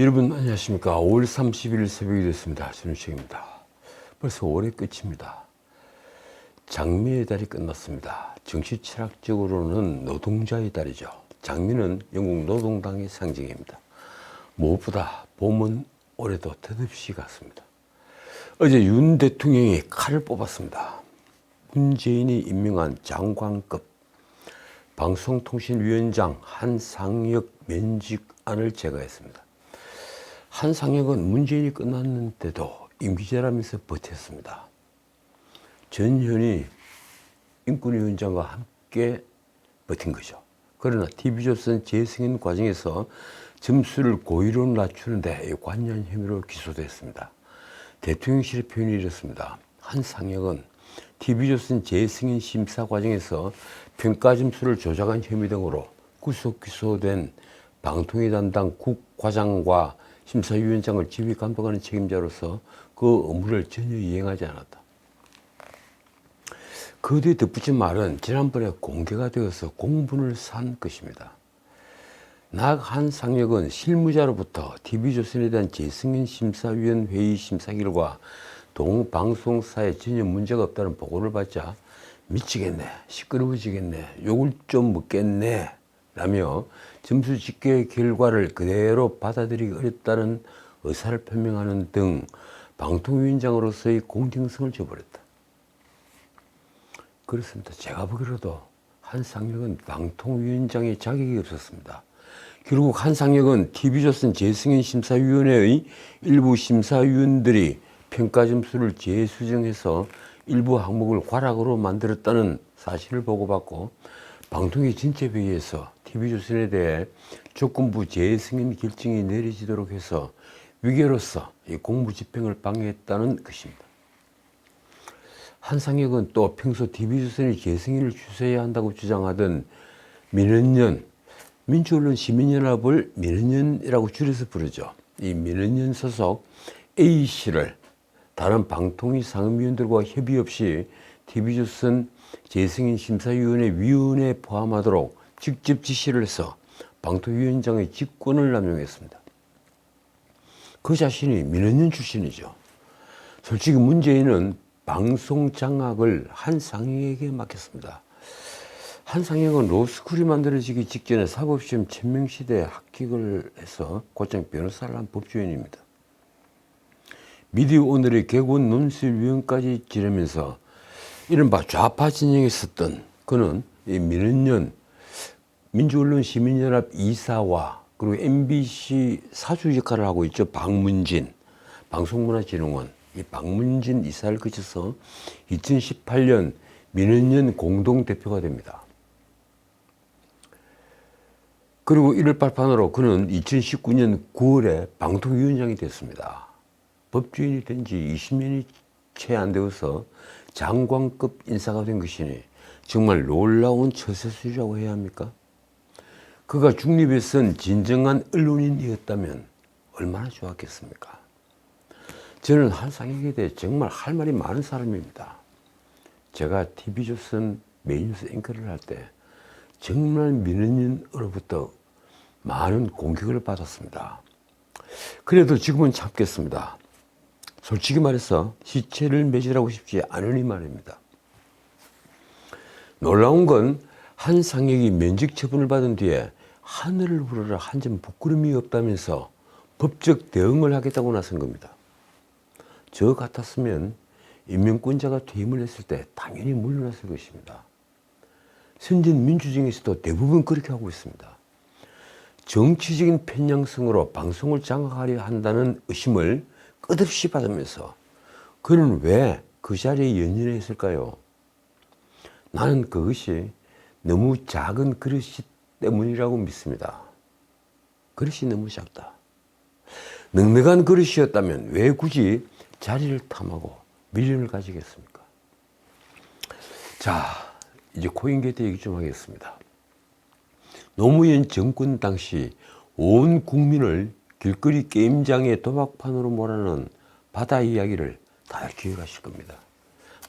여러분 안녕하십니까. 5월 30일 새벽이 됐습니다. 전우식입니다. 벌써 올해 끝입니다. 장미의 달이 끝났습니다. 정치철학적으로는 노동자의 달이죠. 장미는 영국 노동당의 상징입니다. 무엇보다 봄은 올해도 덧없이 갔습니다. 어제 윤 대통령이 칼을 뽑았습니다. 문재인이 임명한 장관급 방송통신위원장 한상혁 면직안을 제거했습니다. 한상혁은 문재인이 끝났는데도 임기제라면서 버텼습니다. 전현희 인권위원장과 함께 버틴 거죠. 그러나 TV조선 재승인 과정에서 점수를 고의로 낮추는데 관여한 혐의로 기소됐습니다. 대통령실의 표현이 이렇습니다. 한상혁은 TV조선 재승인 심사 과정에서 평가 점수를 조작한 혐의 등으로 구속 기소된 방통위 담당 국과장과 심사위원장을 지휘 감독하는 책임자로서 그 업무를 전혀 이행하지 않았다. 그 뒤에 덧붙인 말은 지난번에 공개가 되어서 공분을 산 것입니다. 한상혁은 실무자로부터 TV조선에 대한 재승인 심사위원 회의 심사 결과 동방송사에 전혀 문제가 없다는 보고를 받자 미치겠네, 시끄러워지겠네, 욕을 좀 먹겠네 라며 점수 집계 결과를 그대로 받아들이기 어렵다는 의사를 표명하는 등 방통위원장으로서의 공정성을 저버렸다. 그렇습니다. 제가 보기로도 한상혁은 방통위원장의 자격이 없었습니다. 결국 한상혁은 TV조선 재승인 심사위원회의 일부 심사위원들이 평가 점수를 재수정해서 일부 항목을 과락으로 만들었다는 사실을 보고받고 방통위 전체회의에서 TV조선에 대해 조건부 재승인 결정이 내려지도록 해서 위계로서 이 공무 집행을 방해했다는 것입니다. 한상혁은 또 평소 TV조선이 재승인을 취소해야 한다고 주장하던 민원연, 민주언론 시민연합을 민원연이라고 줄여서 부르죠. 이 민원연 소속 A씨를 다른 방통위 상임위원들과 협의 없이 TV조선 재승인 심사위원회 위원회에 포함하도록 직접 지시를 해서 방통위원장의 직권을 남용했습니다. 그 자신이 민원연 출신이죠. 솔직히 문재인은 방송 장악을 한상혁에게 맡겼습니다. 한상혁은 로스쿨이 만들어지기 직전에 사법시험 천명시대에 합격을 해서 곧장 변호사를 한 법조인입니다. 미디어 오늘의 개원 논술위원까지 지내면서 이른바 좌파 진영에 있었던 그는 이 민원연 민주언론 시민연합 이사와 그리고 MBC 사주 역할을 하고 있죠. 박문진 방송문화진흥원 이 박문진 이사를 거쳐서 2018년 민원연 공동대표가 됩니다. 그리고 이를 발판으로 그는 2019년 9월에 방통위원장이 됐습니다. 법조인이 된 지 20년이 채 안 되어서 장관급 인사가 된 것이니 정말 놀라운 처세술이라고 해야 합니까? 그가 중립에 선 진정한 언론인이었다면 얼마나 좋았겠습니까? 저는 한상혁에 대해 정말 할 말이 많은 사람입니다. 제가 TV조선 메인뉴스 앵커를 할 때 정말 민원인으로부터 많은 공격을 받았습니다. 그래도 지금은 참겠습니다. 솔직히 말해서 시체를 매질하고 싶지 않으니 말입니다. 놀라운 건 한상혁이 면직 처분을 받은 뒤에 하늘을 우러러 한 점 부끄러움이 없다면서 법적 대응을 하겠다고 나선 겁니다. 저 같았으면 임명권자가 퇴임을 했을 때 당연히 물러났을 것입니다. 선진 민주정에서도 대부분 그렇게 하고 있습니다. 정치적인 편향성으로 방송을 장악하려 한다는 의심을 끝없이 받으면서 그는 왜 그 자리에 연연했을까요? 나는 그것이 너무 작은 그릇이 때문이라고 믿습니다. 그릇이 너무 작다. 넉넉한 그릇이었다면 왜 굳이 자리를 탐하고 미련을 가지겠습니까? 자, 이제 코인게이트 얘기 좀 하겠습니다. 노무현 정권 당시 온 국민을 길거리 게임장의 도박판으로 몰아넣은 바다 이야기를 다들 기억하실 겁니다.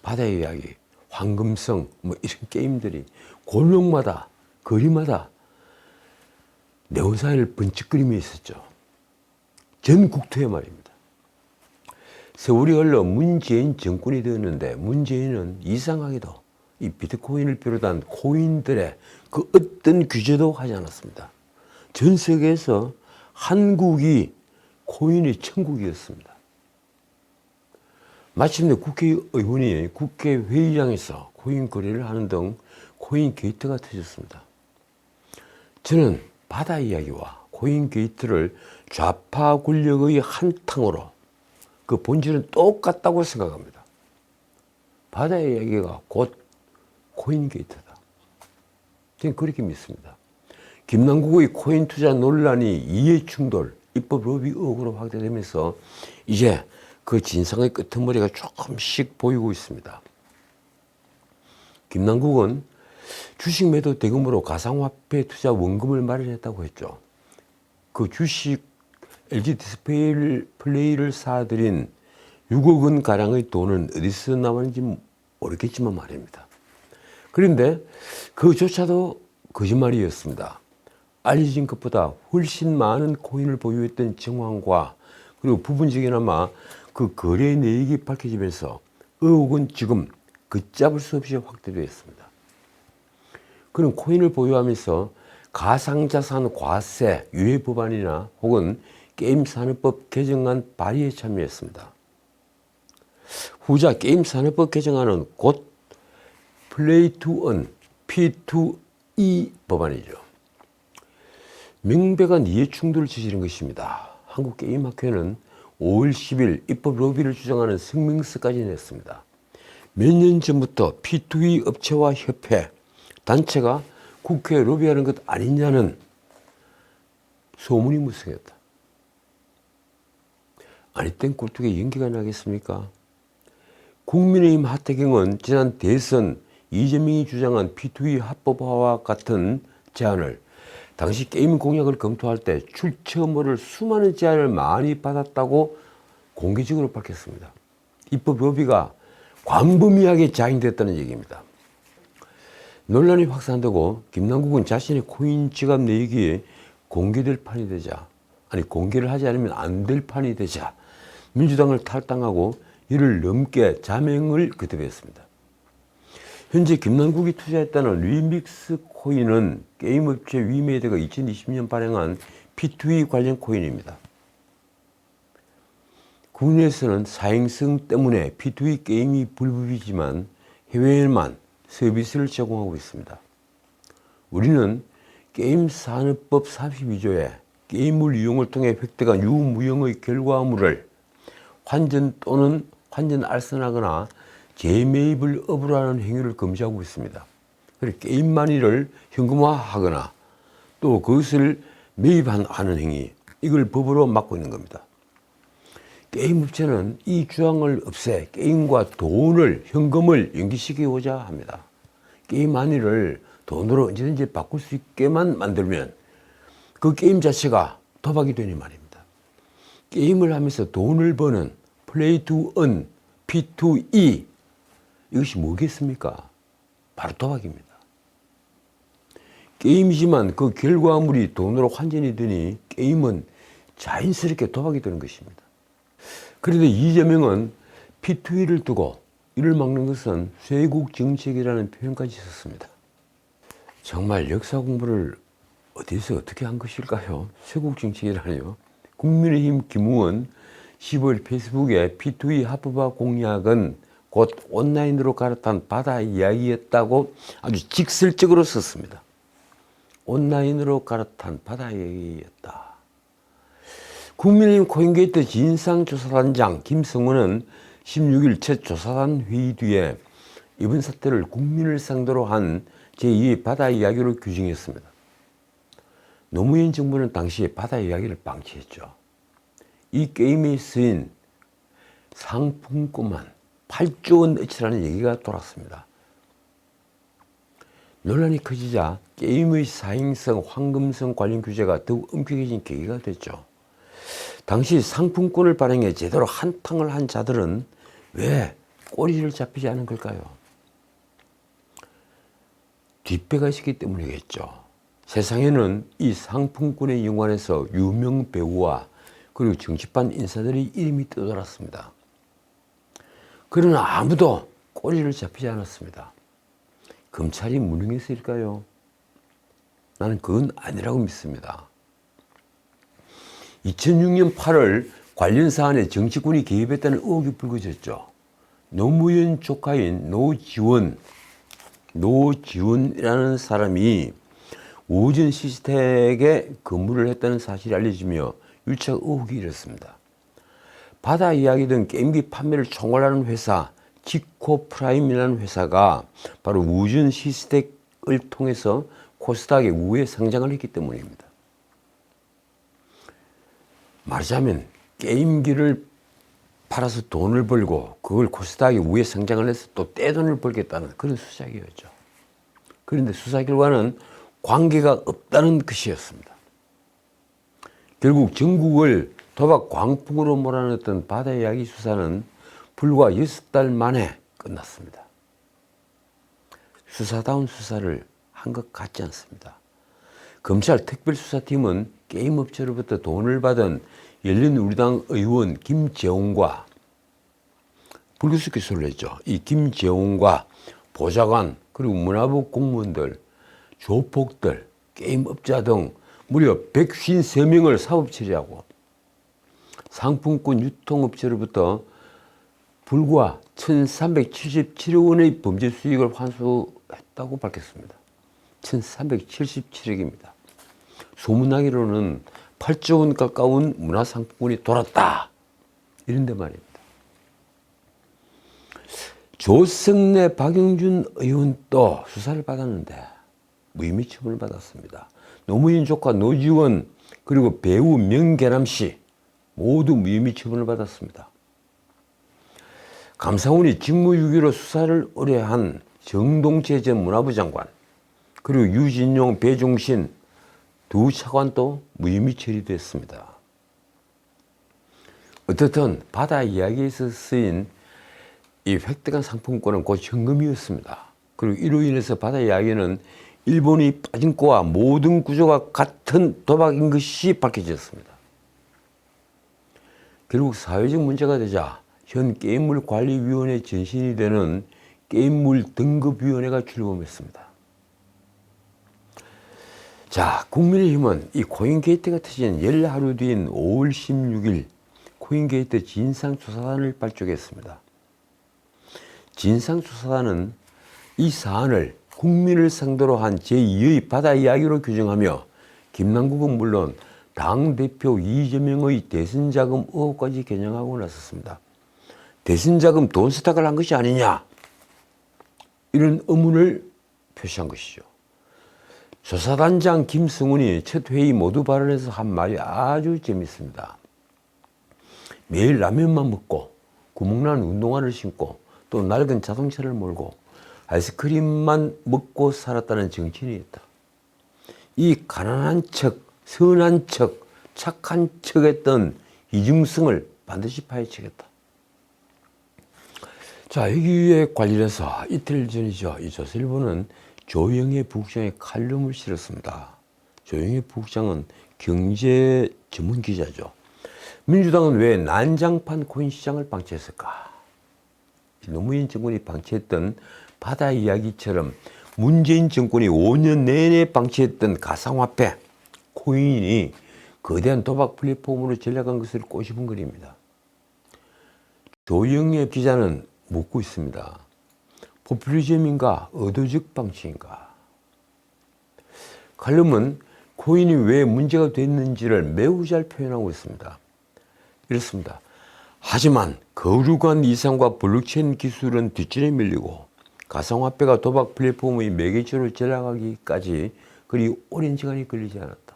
바다 이야기, 황금성 뭐 이런 게임들이 골목마다 거리마다 네온사일 번쩍거림이 있었죠. 전 국토에 말입니다. 세월이 흘러 문재인 정권이 되었는데 문재인은 이상하게도 이 비트코인을 비롯한 코인들의 그 어떤 규제도 하지 않았습니다. 전 세계에서 한국이 코인의 천국이었습니다. 마침내 국회의원이 국회 회의장에서 코인 거래를 하는 등 코인 게이트가 터졌습니다. 저는 바다 이야기와 코인 게이트를 좌파 권력의 한탕으로 그 본질은 똑같다고 생각합니다. 바다 이야기가 곧 코인 게이트다. 저는 그렇게 믿습니다. 김남국의 코인 투자 논란이 이해 충돌, 입법 로비 의혹으로 확대되면서 이제 그 진상의 끄트머리가 조금씩 보이고 있습니다. 김남국은 주식 매도 대금으로 가상화폐 투자 원금을 마련했다고 했죠. 그 주식 LG 디스플레이를 사들인 6억 원 가량의 돈은 어디서 나왔는지 모르겠지만 말입니다. 그런데 그조차도 거짓말이었습니다. 알려진 것보다 훨씬 많은 코인을 보유했던 정황과 그리고 부분적이나마 그 거래 내역이 밝혀지면서 의혹은 지금 걷잡을 수 없이 확대되었습니다. 그는 코인을 보유하면서 가상자산 과세 유예 법안이나 혹은 게임산업법 개정안 발의에 참여했습니다. 후자 게임산업법 개정안은 곧 플레이 투 은 P2E 법안이죠. 명백한 이해 충돌을 저지른 것입니다. 한국게임학회는 5월 10일 입법 로비를 주장하는 성명서까지 냈습니다. 몇 년 전부터 P2E 업체와 협회, 단체가 국회에 로비하는 것 아니냐는 소문이 무성했다. 아니 땐 꿀뚝에 연기가 나겠습니까? 국민의힘 하태경은 지난 대선 이재명이 주장한 P2E 합법화와 같은 제안을 당시 게임 공약을 검토할 때 출처모를 수많은 제안을 많이 받았다고 공개적으로 밝혔습니다. 입법 로비가 광범위하게 자행됐다는 얘기입니다. 논란이 확산되고 김남국은 자신의 코인 지갑 내역이 공개될 판이 되자, 아니 공개를 하지 않으면 안 될 판이 되자 민주당을 탈당하고 이를 넘게 자명을 거듭했습니다. 현재 김남국이 투자했다는 리믹스 코인은 게임업체 위메이드가 2020년 발행한 P2E 관련 코인입니다. 국내에서는 사행성 때문에 P2E 게임이 불법이지만 해외에만 서비스를 제공하고 있습니다. 우리는 게임산업법 42조에 게임물 이용을 통해 획득한 유무형의 결과물을 환전 또는 환전 알선하거나 재매입을 업으로 하는 행위를 금지하고 있습니다. 그리고 게임 만이를 현금화하거나 또 그것을 매입하는 행위, 이걸 법으로 막고 있는 겁니다. 게임 업체는 이 조항을 없애 게임과 돈을, 현금을 연기시키고자 합니다. 게임 만이를 돈으로 언제든지 바꿀 수 있게만 만들면 그 게임 자체가 도박이 되니 말입니다. 게임을 하면서 돈을 버는 플레이 투 은, P2E, 이것이 뭐겠습니까? 바로 도박입니다. 게임이지만 그 결과물이 돈으로 환전이 되니 게임은 자연스럽게 도박이 되는 것입니다. 그런데 이재명은 P2E를 두고 이를 막는 것은 쇄국 정책이라는 표현까지 썼습니다. 정말 역사 공부를 어디서 어떻게 한 것일까요? 쇄국 정책이라니요. 국민의힘 김웅은 15일 페이스북에 P2E 합법화 공약은 곧 온라인으로 갈아탄 바다 이야기였다고 아주 직설적으로 썼습니다. 온라인으로 갈아탄 바다 이야기였다. 국민의힘 코인게이트 진상조사단장 김성원은 16일 첫 조사단 회의 뒤에 이번 사태를 국민을 상대로 한 제2의 바다 이야기로 규정했습니다. 노무현 정부는 당시 바다 이야기를 방치했죠. 이 게임에 쓰인 상품권만 8조 원어치라는 얘기가 돌았습니다. 논란이 커지자 게임의 사행성, 황금성 관련 규제가 더욱 엄격해진 계기가 됐죠. 당시 상품권을 발행해 제대로 한탕을 한 자들은 왜 꼬리를 잡히지 않은 걸까요? 뒷배가 있었기 때문이겠죠. 세상에는 이 상품권에 연관해서 유명 배우와 그리고 정치판 인사들의 이름이 떠돌았습니다. 그러나 아무도 꼬리를 잡히지 않았습니다. 검찰이 무능했을까요? 나는 그건 아니라고 믿습니다. 2006년 8월 관련 사안에 정치권이 개입했다는 의혹이 불거졌죠. 노무현 조카인 노지원이라는 사람이 우전 시스텍에 근무를 했다는 사실이 알려지며 유착 의혹이 일었습니다. 바다 이야기 등 게임기 판매를 총괄하는 회사 지코프라임이라는 회사가 바로 우전 시스텍을 통해서 코스닥에 우회 상장을 했기 때문입니다. 말하자면 게임기를 팔아서 돈을 벌고 그걸 코스닥에 우회 상장을 해서 또 떼돈을 벌겠다는 그런 수작이었죠. 그런데 수사 결과는 관계가 없다는 것이었습니다. 결국 전국을 도박 광풍으로 몰아넣었던 바다 이야기 수사는 불과 6달 만에 끝났습니다. 수사다운 수사를 한 것 같지 않습니다. 검찰 특별수사팀은 게임업체로부터 돈을 받은 열린우리당 의원 김재홍과 불구속 기소를 했죠. 이 김재홍과 보좌관 그리고 문화부 공무원들, 조폭들, 게임업자 등 무려 153명을 사법 처리하고 상품권 유통업체로부터 불과 1,377억 원의 범죄 수익을 환수했다고 밝혔습니다. 1,377억입니다. 소문나기로는 8조 원 가까운 문화상품권이 돌았다. 이런데 말입니다. 조성래, 박영준 의원도 수사를 받았는데 무혐의 처분을 받았습니다. 노무현 조카 노지원 그리고 배우 명계남 씨 모두 무혐의 처분을 받았습니다. 감사원이 직무유기로 수사를 의뢰한 정동채 전 문화부 장관 그리고 유진용, 배종신 두 차관도 무혐의 처리됐습니다. 어떻든 바다 이야기에서 쓰인 이 획득한 상품권은 곧 현금이었습니다. 그리고 이로 인해서 바다 이야기는 일본이 빠진 거와 모든 구조가 같은 도박인 것이 밝혀졌습니다. 결국 사회적 문제가 되자 현 게임물관리위원회 전신이 되는 게임물 등급위원회가 출범했습니다. 자, 국민의힘은 이 코인게이트가 터진 열하루 뒤인 5월 16일 코인게이트 진상조사단을 발족했습니다. 진상조사단은 이 사안을 국민을 상대로 한 제2의 바다 이야기로 규정하며 김남국은 물론 당대표 이재명의 대선자금 의혹까지 겨냥하고 나섰습니다. 대선자금 돈 세탁을 한 것이 아니냐 이런 의문을 표시한 것이죠. 조사단장 김승훈이 첫 회의 모두 발언에서 한 말이 아주 재밌습니다. 매일 라면만 먹고 구멍난 운동화를 신고 또 낡은 자동차를 몰고 아이스크림만 먹고 살았다는 정치인이었다. 이 가난한 척, 선한 척, 착한 척 했던 이중성을 반드시 파헤치겠다. 자, 여기에 관련해서 이틀 전이죠. 이 조선일보는 조영애 부국장의 칼럼을 실었습니다. 조영애 부국장은 경제 전문 기자죠. 민주당은 왜 난장판 코인 시장을 방치했을까? 노무현 정권이 방치했던 바다 이야기처럼 문재인 정권이 5년 내내 방치했던 가상화폐, 코인이 거대한 도박 플랫폼으로 전락한 것을 꼬집은 글입니다. 조영애 기자는 묻고 있습니다. 포퓰리즘인가 의도적 방치인가? 칼럼은 코인이 왜 문제가 됐는지를 매우 잘 표현하고 있습니다. 이렇습니다. 하지만 거룩한 이상과 블록체인 기술은 뒷전에 밀리고 가상화폐가 도박 플랫폼의 매개체로 전락하기까지 그리 오랜 시간이 걸리지 않았다.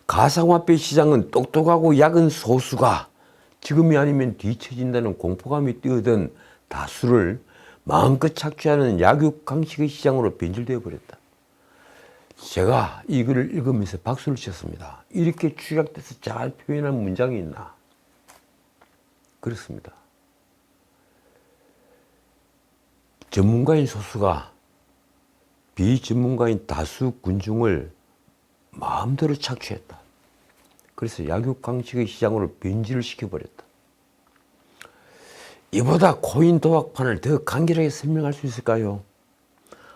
가상화폐 시장은 똑똑하고 약은 소수가 지금이 아니면 뒤처진다는 공포감이 뛰어든 다수를 마음껏 착취하는 약육강식의 시장으로 변질되어 버렸다. 제가 이 글을 읽으면서 박수를 쳤습니다. 이렇게 축약돼서 잘 표현한 문장이 있나? 그렇습니다. 전문가인 소수가 비전문가인 다수 군중을 마음대로 착취했다. 그래서 약육강식의 시장으로 변질을 시켜버렸다. 이보다 코인 도박판을 더 간결하게 설명할 수 있을까요?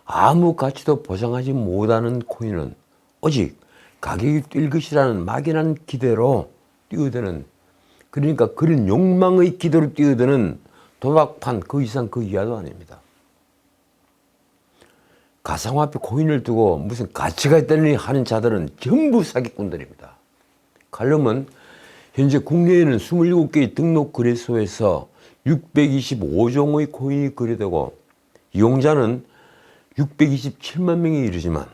아무 가치도 보장하지 못하는 코인은 오직 가격이 뛸 것이라는 막연한 기대로 뛰어드는, 그러니까 그런 욕망의 기대로 뛰어드는 도박판 그 이상 그 이하도 아닙니다. 가상화폐 코인을 두고 무슨 가치가 있다니 하는 자들은 전부 사기꾼들입니다. 칼럼은 현재 국내에는 27개의 등록 거래소에서 625종의 코인이 거래되고 이용자는 627만 명에 이르지만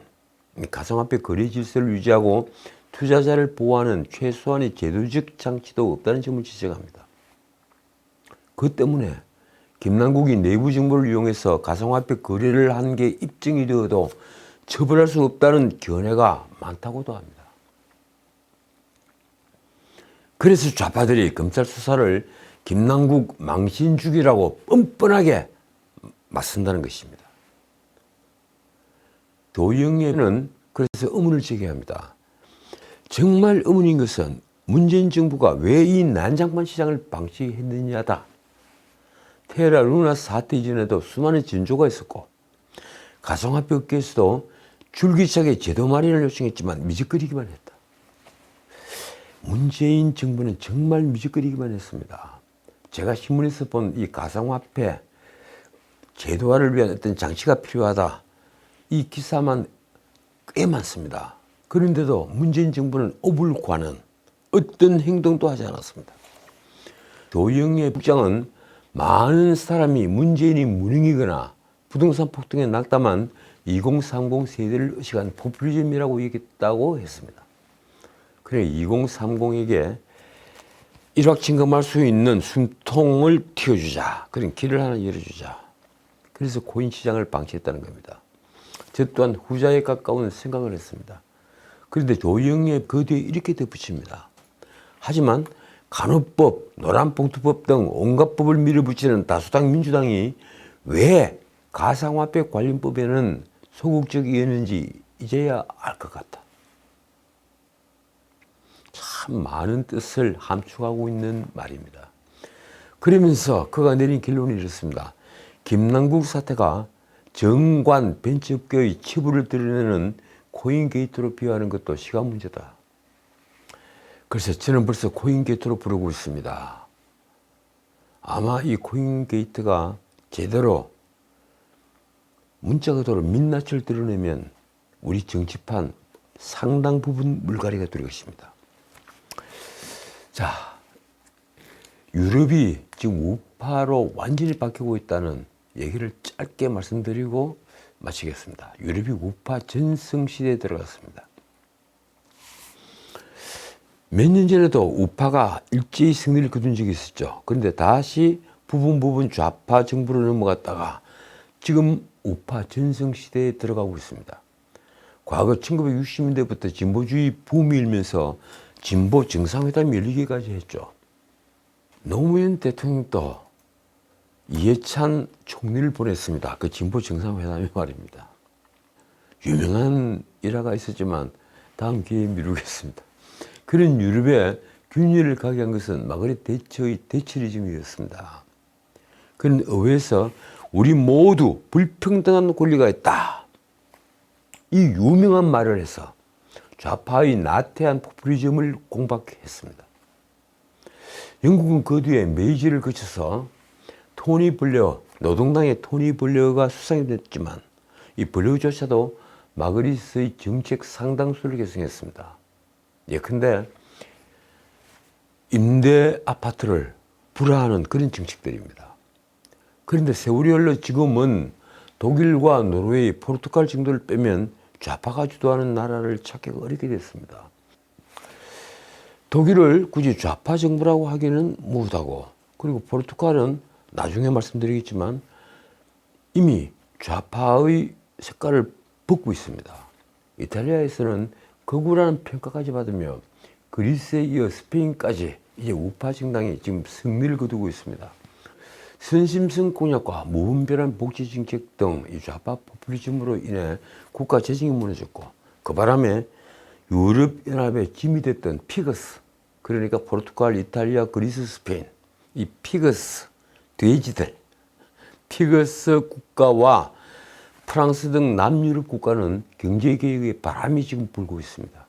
가상화폐 거래 질서를 유지하고 투자자를 보호하는 최소한의 제도적 장치도 없다는 점을 지적합니다. 그 때문에 김남국이 내부 정보를 이용해서 가상화폐 거래를 한 게 입증이 되어도 처벌할 수 없다는 견해가 많다고도 합니다. 그래서 좌파들이 검찰 수사를 김남국 망신주기라고 뻔뻔하게 맞선다는 것입니다. 조영래는 그래서 의문을 제기합니다. 정말 의문인 것은 문재인 정부가 왜 이 난장판 시장을 방치했느냐다. 테라 루나 사태 이전에도 수많은 징조가 있었고 가상화폐 업계에서도 줄기차게 제도 마련을 요청했지만 미적거리기만 했다. 문재인 정부는 정말 미적거리기만 했습니다. 제가 신문에서 본 이 가상화폐 제도화를 위한 어떤 장치가 필요하다, 이 기사만 꽤 많습니다. 그런데도 문재인 정부는 오불과는 어떤 행동도 하지 않았습니다. 조영래 국장은 많은 사람이 문재인이 무능이거나 부동산 폭등에 낙담한 2030 세대를 의식한 포퓰리즘이라고 얘기했다고 했습니다. 그래 2030에게 일확천금할 수 있는 숨통을 틔워주자. 그런 길을 하나 열어주자. 그래서 코인 시장을 방치했다는 겁니다. 저 또한 후자에 가까운 생각을 했습니다. 그런데 조영래 그 뒤에 이렇게 덧붙입니다. 하지만 간호법, 노란봉투법 등 온갖 법을 밀어붙이는 다수당 민주당이 왜 가상화폐 관련법에는 소극적이었는지 이제야 알 것 같다. 참 많은 뜻을 함축하고 있는 말입니다. 그러면서 그가 내린 결론이 이렇습니다. 김남국 사태가 정관 벤처업계의 치부를 드러내는 코인 게이트로 비유하는 것도 시간 문제다. 그래서 저는 벌써 코인 게이트로 부르고 있습니다. 아마 이 코인 게이트가 제대로 문자 그대로 민낯을 드러내면 우리 정치판 상당 부분 물갈이가 될 것입니다. 자, 유럽이 지금 우파로 완전히 바뀌고 있다는 얘기를 짧게 말씀드리고 마치겠습니다. 유럽이 우파 전성시대에 들어갔습니다. 몇 년 전에도 우파가 일제히 승리를 거둔 적이 있었죠. 그런데 다시 부분 좌파 정부로 넘어갔다가 지금 우파 전성시대에 들어가고 있습니다. 과거 1960년대부터 진보주의 붐이 일면서 진보 정상회담이 열리기까지 했죠. 노무현 대통령도 이해찬 총리를 보냈습니다. 그 진보 정상회담이 말입니다. 유명한 일화가 있었지만 다음 기회에 미루겠습니다. 그런 유럽에 균열을 가게 한 것은 마그렛 대처의 대처리즘이었습니다. 그는 의회에서 우리 모두 불평등한 권리가 있다, 이 유명한 말을 해서 좌파의 나태한 포퓰리즘을 공박했습니다. 영국은 그 뒤에 메이지를 거쳐서 토니 블레어, 노동당의 토니 블레어가 수상이 됐지만 이 블레어조차도 마그리트의 정책 상당수를 계승했습니다. 예컨대 임대 아파트를 불화하는 그런 정책들입니다. 그런데 세월이 흘러 지금은 독일과 노르웨이, 포르투갈 정도를 빼면 좌파가 주도하는 나라를 찾기가 어렵게 됐습니다. 독일을 굳이 좌파 정부라고 하기는 무하고, 그리고 포르투갈은 나중에 말씀드리겠지만 이미 좌파의 색깔을 벗고 있습니다. 이탈리아에서는 극우라는 평가까지 받으며 그리스에 이어 스페인까지 이제 우파 정당이 지금 승리를 거두고 있습니다. 선심성 공약과 무분별한 복지 정책 등 이 좌파 포퓰리즘으로 인해 국가 재정이 무너졌고, 그 바람에 유럽연합의 짐이 됐던 피그스, 그러니까 포르투갈, 이탈리아, 그리스, 스페인, 이 피그스, 돼지들, 피그스 국가와 프랑스 등 남유럽 국가는 경제개혁의 바람이 지금 불고 있습니다.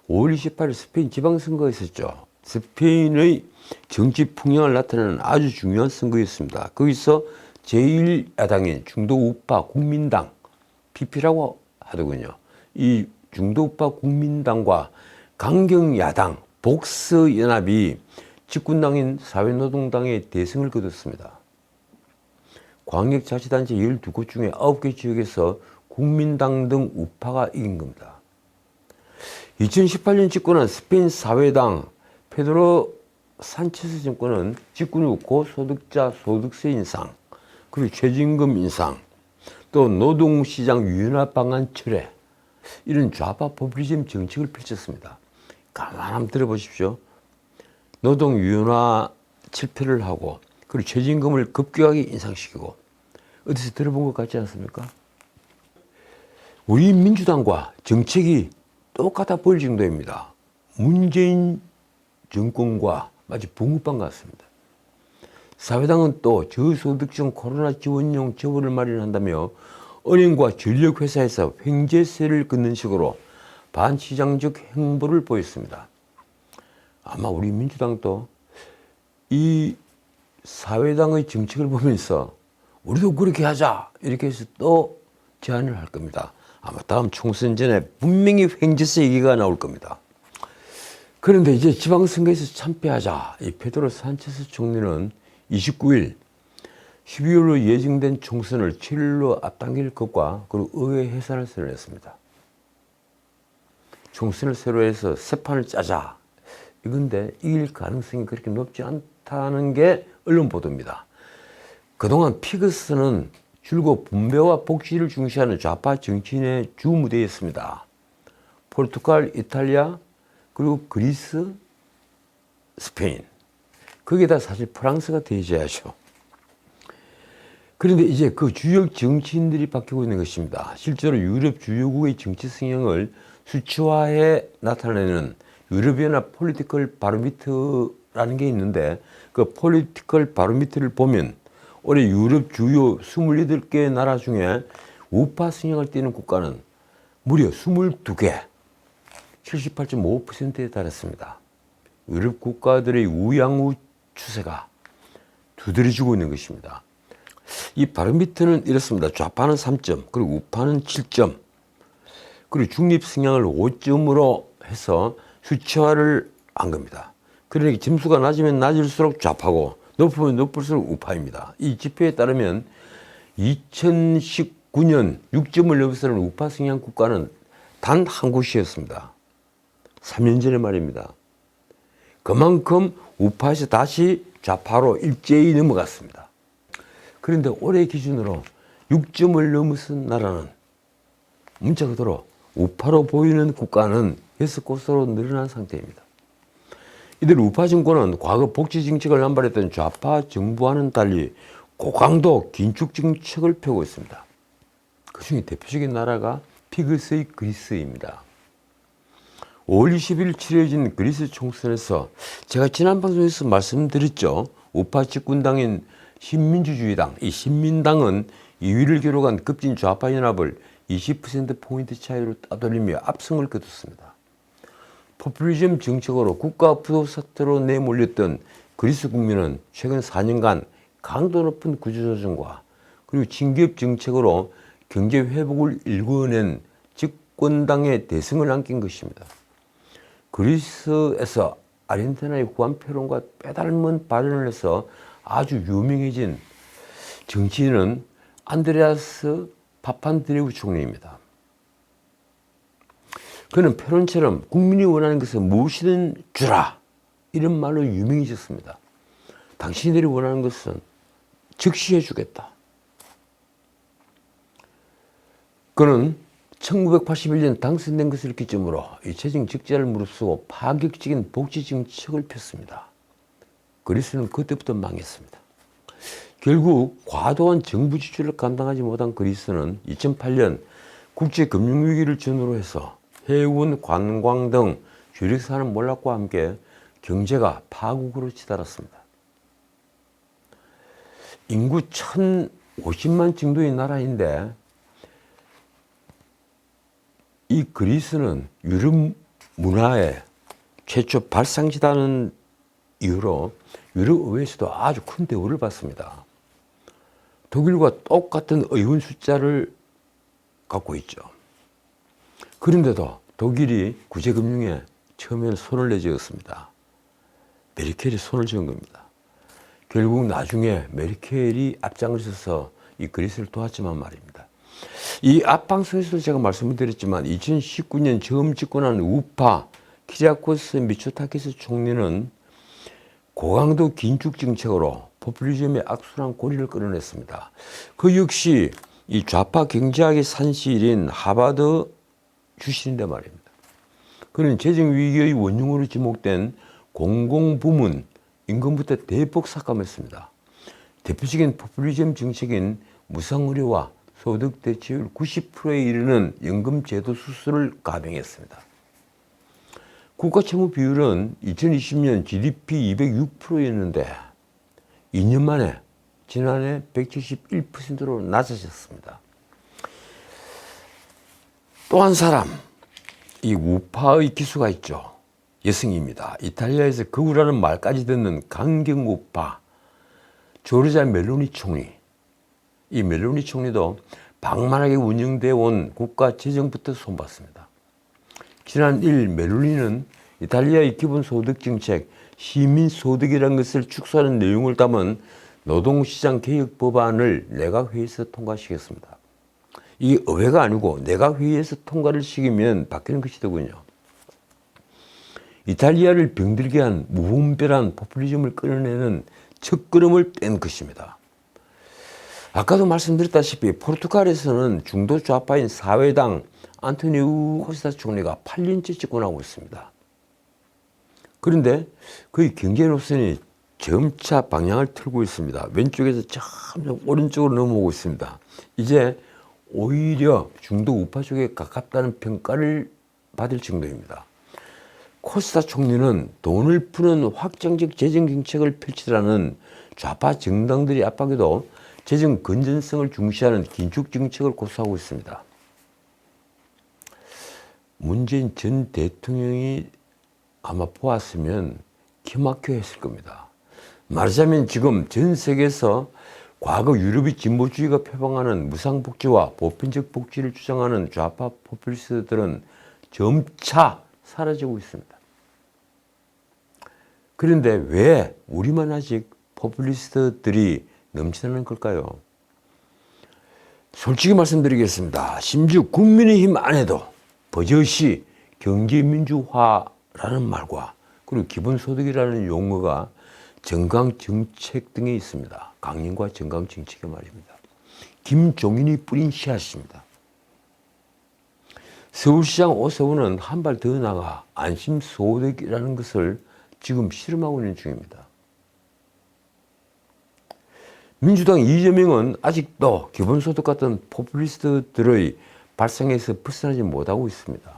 5월 28일 스페인 지방선거가 있었죠. 스페인의 정치 풍향을 나타내는 아주 중요한 선거였습니다. 거기서 제1야당인 중도 우파 국민당, PP라고 하더군요. 이 중도 우파 국민당과 강경야당 복서연합이 집권당인 사회노동당의 대승을 거뒀습니다. 광역자치단체 12곳 중에 9개 지역에서 국민당 등 우파가 이긴 겁니다. 2018년 집권한 스페인 사회당 페드로 산체스 정권은 집권 후 고소득자 소득세 인상, 그리고 최저임금 인상, 또 노동시장 유연화 방안 철회, 이런 좌파 포퓰리즘 정책을 펼쳤습니다. 가만 한번 들어보십시오. 노동 유연화 실패를 하고, 그리고 최저임금을 급격하게 인상시키고, 어디서 들어본 것 같지 않습니까? 우리 민주당과 정책이 똑같아 보일 정도입니다. 문재인 정권과 마치 붕어빵 같습니다. 사회당은 또 저소득층 코로나 지원용 재원을 마련한다며 은행과 전력회사에서 횡재세를 걷는 식으로 반시장적 행보를 보였습니다. 아마 우리 민주당도 이 사회당의 정책을 보면서 우리도 그렇게 하자 이렇게 해서 또 제안을 할 겁니다. 아마 다음 총선 전에 분명히 횡재세 얘기가 나올 겁니다. 그런데 이제 지방선거에서 참패하자 이 페드로 산체스 총리는 29일 12월로 예정된 총선을 7일로 앞당길 것과 그리고 의회 해산을 선언했습니다. 총선을 새로 해서 새 판을 짜자 이건데 이길 가능성이 그렇게 높지 않다는 게 언론 보도입니다. 그동안 피그스는 줄곧 분배와 복지를 중시하는 좌파 정치인의 주 무대였습니다. 포르투갈, 이탈리아, 그리고 그리스, 스페인. 거기에다 사실 프랑스가 대제하죠. 그런데 이제 그 주요 정치인들이 바뀌고 있는 것입니다. 실제로 유럽 주요국의 정치 성향을 수치화해 나타내는 유럽연합 폴리티컬 바로미터라는 게 있는데 그 폴리티컬 바로미터를 보면 올해 유럽 주요 28개 나라 중에 우파 성향을 띠는 국가는 무려 22개, 78.5%에 달했습니다. 유럽 국가들의 우양우 추세가 두드러지고 있는 것입니다. 이 바로미터는 이렇습니다. 좌파는 3점, 그리고 우파는 7점, 그리고 중립 성향을 5점으로 해서 수치화를 한 겁니다. 그러니까 점수가 낮으면 낮을수록 좌파고 높으면 높을수록 우파입니다. 이 지표에 따르면 2019년 6점을 넘어서는 우파 성향 국가는 단 한 곳이었습니다. 3년 전에 말입니다. 그만큼 우파에서 다시 좌파로 일제히 넘어갔습니다. 그런데 올해 기준으로 6점을 넘어선 나라는 문자 그대로 우파로 보이는 국가는 6곳으로 늘어난 상태입니다. 이들 우파 정권은 과거 복지 정책을 남발했던 좌파 정부와는 달리 고강도 긴축 정책을 펴고 있습니다. 그중에 대표적인 나라가 피그스의 그리스입니다. 5월 20일 치러진 그리스 총선에서 제가 지난 방송에서 말씀드렸죠. 우파 집권당인 신민주주의당, 이 신민당은 2위를 기록한 급진 좌파 연합을 20%포인트 차이로 따돌리며 압승을 거뒀습니다. 포퓰리즘 정책으로 국가 부도 사태로 내몰렸던 그리스 국민은 최근 4년간 강도 높은 구조조정과 그리고 진기업 정책으로 경제 회복을 일궈낸 집권당의 대승을 안긴 것입니다. 그리스에서 아르헨티나의 후안 페론과 빼닮은 발언을 해서 아주 유명해진 정치인은 안드레아스 파판드레우 총리입니다. 그는 페론처럼 국민이 원하는 것은 무엇이든 주라 이런 말로 유명해졌습니다. 당신들이 원하는 것은 즉시 해주겠다. 그는 1981년 당선된 것을 기점으로 재정 적자를 무릅쓰고 파격적인 복지 정책을 폈습니다. 그리스는 그때부터 망했습니다. 결국 과도한 정부 지출을 감당하지 못한 그리스는 2008년 국제금융위기를 전후로 해서 해운, 관광 등 주력 산업 몰락과 함께 경제가 파국으로 치달았습니다. 인구 1,050만 정도의 나라인데 이 그리스는 유럽 문화의 최초 발상지다는 이유로 유럽 의회에서도 아주 큰 대우를 받습니다. 독일과 똑같은 의원 숫자를 갖고 있죠. 그런데도 독일이 구제금융에 처음에는 손을 내쥐었습니다. 메르켈이 손을 쥐은 겁니다. 결국 나중에 메르켈이 앞장서서 이 그리스를 도왔지만 말입니다. 이 앞방송에서도 제가 말씀을 드렸지만 2019년 처음 집권한 우파 키리아코스 미초타키스 총리는 고강도 긴축 정책으로 포퓰리즘의 악순환 고리를 끌어냈습니다. 그 역시 이 좌파 경제학의 산실인 하버드 출신인데 말입니다. 그는 재정위기의 원흉으로 지목된 공공부문 임금부터 대폭 삭감했습니다. 대표적인 포퓰리즘 정책인 무상의료와 소득 대체율 90%에 이르는 연금제도 수술을 감행했습니다. 국가채무 비율은 2020년 GDP 206%였는데 2년 만에 지난해 171%로 낮아졌습니다. 또 한 사람, 이 우파의 기수가 있죠. 여성입니다. 이탈리아에서 거구라는 말까지 듣는 강경우파 조르자 멜로니 총리. 이 멜로니 총리도 방만하게 운영되어 온 국가 재정부터 손봤습니다. 지난 1일 멜로니는 이탈리아의 기본소득 정책, 시민소득이라는 것을 축소하는 내용을 담은 노동시장 개혁 법안을 내각회의에서 통과시켰습니다. 이게 의회가 아니고 내각회의에서 통과를 시키면 바뀌는 것이더군요. 이탈리아를 병들게 한 무분별한 포퓰리즘을 끌어내는 첫걸음을 뗀 것입니다. 아까도 말씀드렸다시피 포르투갈에서는 중도 좌파인 사회당 안토니우 코스타 총리가 8년째 집권하고 있습니다. 그런데 그의 경제 노선이 점차 방향을 틀고 있습니다. 왼쪽에서 점점 오른쪽으로 넘어오고 있습니다. 이제 오히려 중도 우파 쪽에 가깝다는 평가를 받을 정도입니다. 코스타 총리는 돈을 푸는 확장적 재정 정책을 펼치라는 좌파 정당들의 압박에도 재정 건전성을 중시하는 긴축 정책을 고수하고 있습니다. 문재인 전 대통령이 아마 보았으면 기막혀 했을 겁니다. 말하자면 지금 전 세계에서 과거 유럽의 진보주의가 표방하는 무상복지와 보편적 복지를 주장하는 좌파 포퓰리스트들은 점차 사라지고 있습니다. 그런데 왜 우리만 아직 포퓰리스트들이 넘치는 걸까요? 솔직히 말씀드리겠습니다. 심지어 국민의힘 안에도 버젓이 경제민주화라는 말과 그리고 기본소득이라는 용어가 정강정책 등에 있습니다. 강령과 정강정책의 말입니다. 김종인이 뿌린 씨앗입니다. 서울시장 오세훈은 한 발 더 나가 안심소득이라는 것을 지금 실험하고 있는 중입니다. 민주당 이재명은 아직도 기본소득 같은 포퓰리스트들의 발상에서 벗어나지 못하고 있습니다.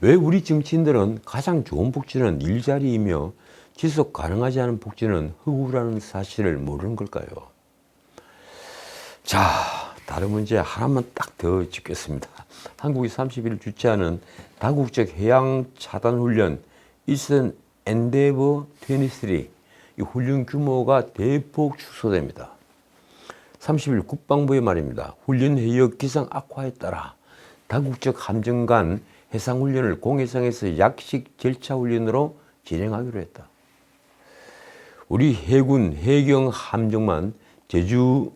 왜 우리 정치인들은 가장 좋은 복지는 일자리이며 지속 가능하지 않은 복지는 허구라는 사실을 모르는 걸까요? 자, 다른 문제 하나만 딱 더 짚겠습니다. 한국이 30일 주최하는 다국적 해양 차단 훈련 이스턴 엔데이버 23, 이 훈련 규모가 대폭 축소됩니다. 30일 국방부의 말입니다. 훈련 해역 기상 악화에 따라 다국적 함정 간 해상 훈련을 공해상에서 약식 절차 훈련으로 진행하기로 했다. 우리 해군 해경 함정만 제주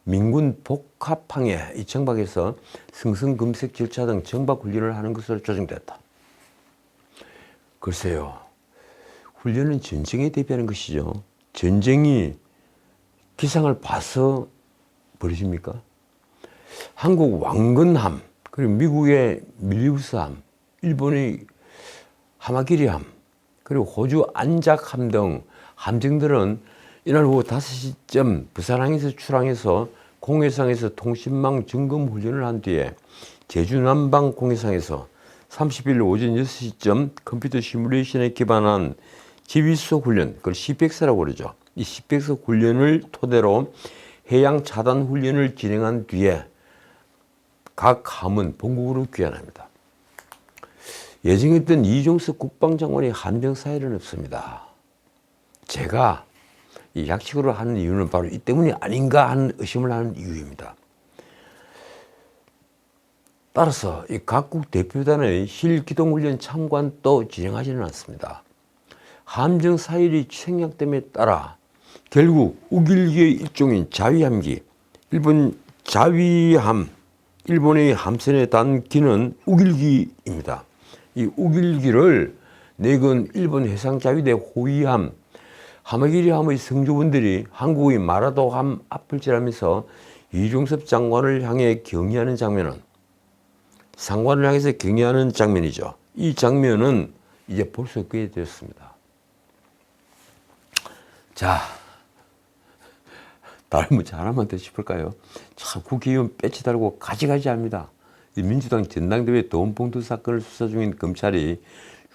민군 복합항해 이 정박에서 승선 검색 절차 등 정박 훈련을 하는 것으로 조정됐다. 글쎄요, 훈련은 전쟁에 대비하는 것이죠. 전쟁이 기상을 봐서 벌어집니까? 한국 왕건함, 그리고 미국의 밀리우스함, 일본의 하마기리함, 그리고 호주 안작함 등 함정들은 이날 오후 5시쯤 부산항에서 출항해서 공해상에서 통신망 점검 훈련을 한 뒤에 제주 남방 공해상에서 30일 오전 6시쯤 컴퓨터 시뮬레이션에 기반한 지휘소 훈련, 그걸 CPX라고 그러죠. 이 CPX 훈련을 토대로 해양 차단 훈련을 진행한 뒤에 각 함은 본국으로 귀환합니다. 예정했던 이종석 국방장관이 함정 사실은 없습니다. 제가 이 약식으로 하는 이유는 바로 이 때문이 아닌가 하는 의심을 하는 이유입니다. 따라서 이 각국 대표단의 실기동훈련 참관도 진행하지는 않습니다. 함정 사일이 생략됨에 따라 결국 우길기의 일종인 자위함기, 일본 자위함, 일본의 함선에 단 기는 우길기입니다. 이 우길기를 내건 일본 해상자위대 호위함, 하마기리함의 승조원들이 한국의 마라도함 앞을 지나면서 이종섭 장관을 향해 경의하는 장면은 상관을 향해서 경의하는 장면이죠. 이 장면은 이제 볼 수 없게 되었습니다. 자, 다른 문제 하나만 더 짚을까요? 참 국회의원 배치 달고 가지가지 합니다. 민주당 전당대회 돈봉투 사건을 수사 중인 검찰이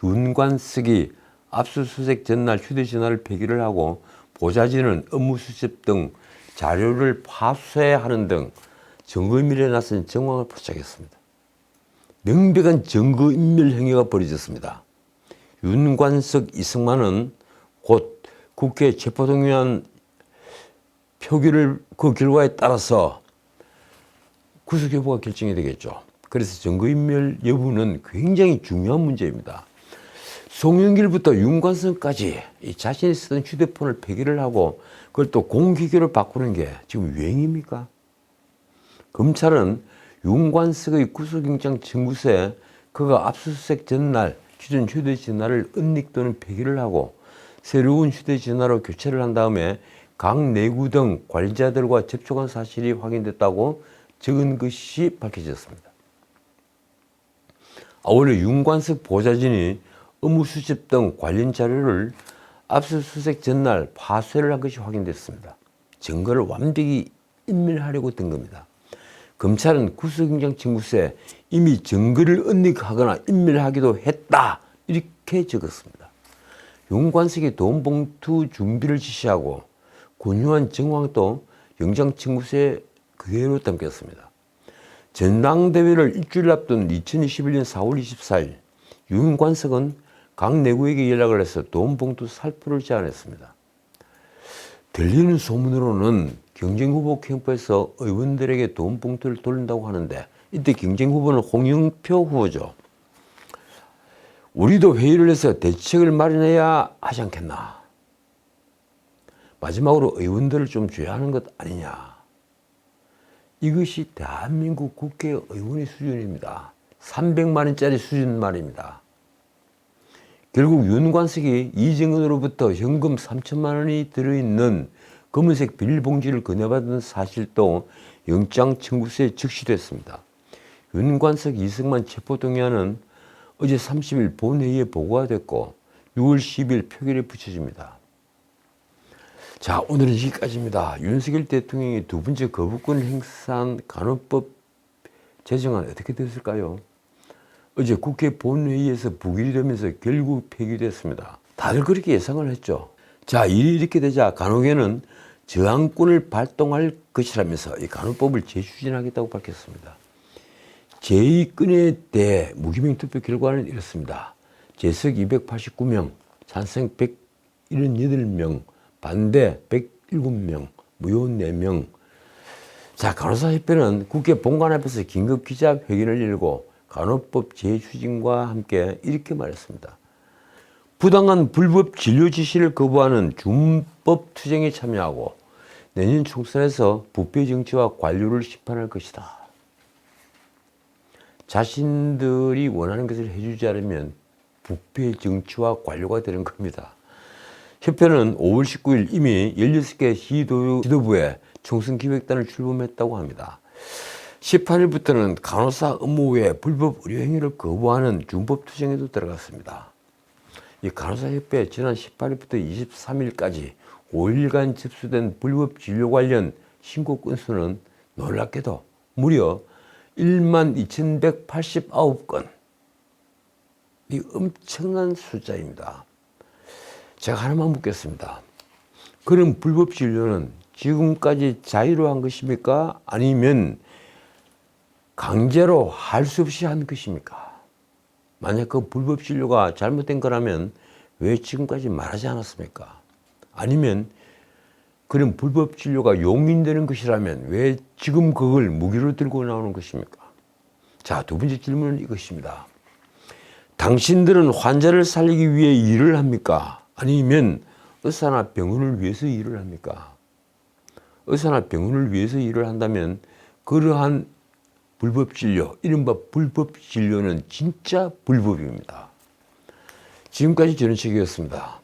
윤관석이 압수수색 전날 휴대전화를 폐기를 하고 보좌진은 업무 수집 등 자료를 파쇄하는 등 증거인멸에 나선 정황을 포착했습니다. 명백한 증거인멸 행위가 벌어졌습니다. 윤관석, 이승만은 곧 국회 체포동의안 표결을 그 결과에 따라서 구속 여부가 결정이 되겠죠. 그래서 증거인멸 여부는 굉장히 중요한 문제입니다. 송영길부터 윤관석까지 자신이 쓰던 휴대폰을 폐기를 하고 그걸 또 공기계로 바꾸는 게 지금 유행입니까? 검찰은 윤관석의 구속영장 청구서에 그가 압수수색 전날 기존 휴대전화를 은닉 또는 폐기를 하고 새로운 휴대전화로 교체를 한 다음에 각 내구 등 관리자들과 접촉한 사실이 확인됐다고 적은 것이 밝혀졌습니다. 원래 윤관석 보좌진이 업무 수집 등 관련 자료를 압수수색 전날 파쇄를 한 것이 확인됐습니다. 증거를 완벽히 인멸하려고 든 겁니다. 검찰은 구속영장 청구서에 이미 증거를 은닉하거나 인멸하기도 했다 이렇게 적었습니다. 윤관석이 돈봉투 준비를 지시하고 권유한 정황도 영장 청구서에 그대로 담겼습니다. 전당대회를 일주일 앞둔 2021년 4월 24일 윤관석은 각 내구에게 연락을 해서 돈봉투 살포를 제안했습니다. 들리는 소문으로는 경쟁후보 캠프에서 의원들에게 돈봉투를 돌린다고 하는데 이때 경쟁후보는 홍영표 후보죠. 우리도 회의를 해서 대책을 마련해야 하지 않겠나. 마지막으로 의원들을 좀 줘야 하는 것 아니냐. 이것이 대한민국 국회의원의 수준입니다. 300만 원짜리 수준 말입니다. 결국 윤관석이 이정은으로부터 현금 3천만 원이 들어있는 검은색 비닐봉지를 건네받은 사실도 영장 청구서에 적시됐습니다. 윤관석, 이승만 체포동의안은 어제 30일 본회의에 보고가 됐고 6월 10일 표결에 붙여집니다. 자, 오늘은 여기까지입니다. 윤석열 대통령이 두 번째 거부권을 행사한 간호법 제정안 어떻게 됐을까요? 어제 국회 본회의에서 부결이 되면서 결국 폐기됐습니다. 다들 그렇게 예상을 했죠. 자, 일이 이렇게 되자 간호계는 저항권을 발동할 것이라면서 이 간호법을 재추진하겠다고 밝혔습니다. 제2건에 대해 무기명 투표 결과는 이렇습니다. 재석 289명, 찬성 178명, 반대 107명, 무효 4명. 자, 간호사협회는 국회 본관 앞에서 긴급 기자회견을 열고 간호법 재추진과 함께 이렇게 말했습니다. 부당한 불법 진료 지시를 거부하는 준법 투쟁에 참여하고 내년 총선에서 부패 정치와 관료를 심판할 것이다. 자신들이 원하는 것을 해주지 않으면 부패 정치와 관료가 되는 겁니다. 협회는 5월 19일 이미 16개 지도부에 총선기획단을 출범했다고 합니다. 18일부터는 간호사 업무 외에 불법 의료 행위를 거부하는 준법 투쟁에도 들어갔습니다. 이 간호사협회 지난 18일부터 23일까지 5일간 접수된 불법 진료 관련 신고 건수는 놀랍게도 무려 12,189건. 이 엄청난 숫자입니다. 제가 하나만 묻겠습니다. 그럼 불법 진료는 지금까지 자유로 한 것입니까? 아니면 강제로 할 수 없이 한 것입니까? 만약 그 불법 진료가 잘못된 거라면 왜 지금까지 말하지 않았습니까? 아니면 그런 불법 진료가 용인되는 것이라면 왜 지금 그걸 무기로 들고 나오는 것입니까? 자, 두 번째 질문은 이것입니다. 당신들은 환자를 살리기 위해 일을 합니까? 아니면 의사나 병원을 위해서 일을 합니까? 의사나 병원을 위해서 일을 한다면 그러한 불법 진료, 이른바 불법 진료는 진짜 불법입니다. 지금까지 전원책이었습니다.